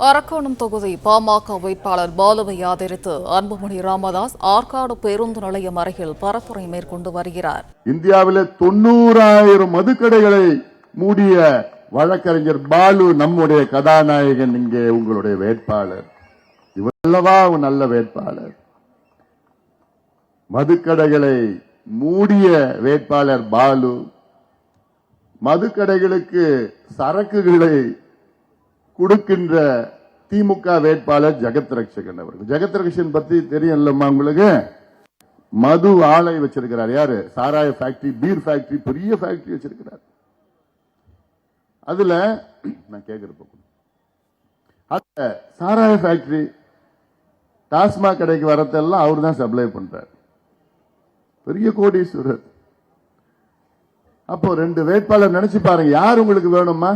அரக்கோணம் தொகுதி பாமக வேட்பாளர் பாலுவை ஆதரித்து அன்புமணி ராமதாஸ் ஆற்காடு பேருந்து நிலையம் அருகில் பரப்புரை மேற்கொண்டு வருகிறார். இந்தியாவிலே 90,000 மதுக்கடைகளை மூடிய வழக்கறிஞர் பாலு நம்முடைய கதாநாயகன். இங்கே உங்களுடைய வேட்பாளர் இவல்லவா நல்ல வேட்பாளர். மதுக்கடைகளை மூடிய வேட்பாளர் பாலு. மதுக்கடைகளுக்கு சரக்குகளை கொடுக்கின்ற திமுக வேட்பாளர் ஜெகத் ரட்சகன் அவர்கள். ஜெகத் ரட்சகன் பத்தி தெரியும்லம்மா உங்களுக்கு? மது ஆலை வச்சிருக்கிறார். யாரு? சாராய ஃபேக்டரி, பீர் ஃபேக்டரி, பெரிய ஃபேக்டரி வச்சிருக்கிறார். அதுல நான் கேட்கிறப்ப சாராய ஃபேக்டரி டாஸ்மாக் கடைக்கு வரதெல்லாம் அவர் தான் சப்ளை பண்றார். பெரிய கோடீஸ்வரர். அப்போ 2 வேட்பாளர் நினைச்சு பாருங்க, யார் உங்களுக்கு வேணுமா?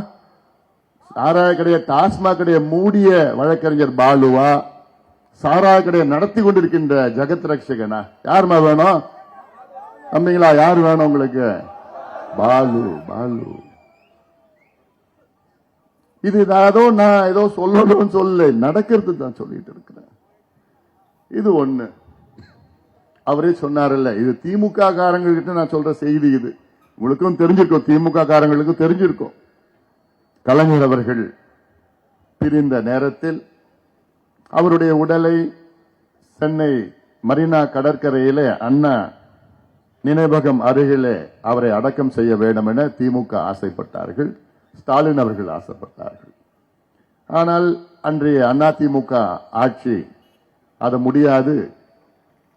சாராய கடையை, டாஸ்மாக் கடையை மூடிய வழக்கறிஞர் பாலுவா, சாராய கடையை நடத்தி கொண்டிருக்கின்ற ஜெகத் ரட்சகனா? யாருமா வேணும்? தம்பிங்களா, யார் வேணும் உங்களுக்கு? பாலு. பாலு இது நான் ஏதோ சொல்லணும்னு சொல்ல, நடக்கிறது தான் சொல்லிட்டு இருக்கிறேன். இது ஒண்ணு. அவரே சொன்னார்ல, இது திமுக காரங்ககிட்ட நான் சொல்ற செய்தி. இது உங்களுக்கும் தெரிஞ்சிருக்கும், திமுக காரங்களுக்கும் தெரிஞ்சிருக்கும். கலைஞர் அவர்கள் பிரிந்த நேரத்தில் அவருடைய உடலை சென்னை மரீனா கடற்கரையிலே அண்ணா நினைவகம் அருகிலே அவரை அடக்கம் செய்ய வேண்டும் என திமுக ஆசைப்பட்டார்கள். ஸ்டாலின் அவர்கள் ஆசைப்பட்டார்கள். ஆனால் அன்றைய அதிமுக ஆட்சி அது முடியாது,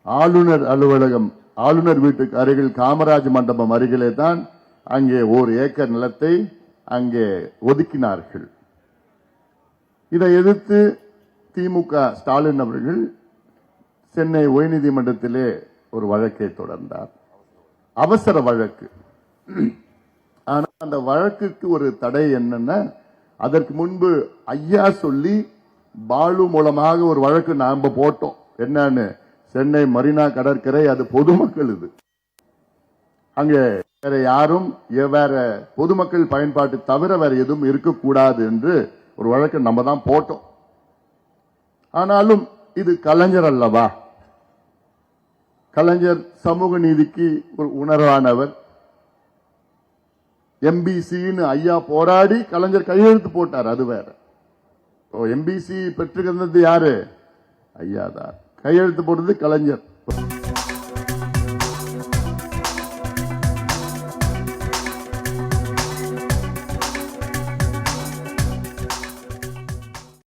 ஆளுநர் அலுவலகம், ஆளுநர் வீட்டுக்கு அருகில் காமராஜ் மண்டபம் அருகிலே தான் அங்கே 1 ஏக்கர் நிலத்தை அங்கே ஒதுக்கினார்கள். இதை எதிர்த்து திமுக ஸ்டாலின் அவர்கள் சென்னை உயர்நீதிமன்றத்திலே ஒரு வழக்கை தொடர்ந்தார். அவசர வழக்கு. ஆனால் அந்த வழக்குக்கு ஒரு தடை என்னன்னா, அதற்கு முன்பு ஐயா சொல்லி பாலு மூலமாக ஒரு வழக்கு நாம போட்டோம். என்னன்னு? சென்னை மரீனா கடற்கரை அது பொதுமக்கள், இது அங்கே வேற யாரும் வேற பொதுமக்கள் பயன்பாட்டு தவிர வேற எதுவும் இருக்கக்கூடாது என்று ஒரு வழக்கு நம்ம தான் போட்டோம். ஆனாலும் இது கலைஞர் அல்லவா? கலைஞர் சமூக நீதிக்கு ஒரு உணர்வானவர். எம்பிசின்னு ஐயா போராடி கலைஞர் கையெழுத்து போட்டார், அது வேற. எம்பிசி பெற்றுக்கிறது யாரு? ஐயா தான். கையெழுத்து போட்டது கலைஞர்.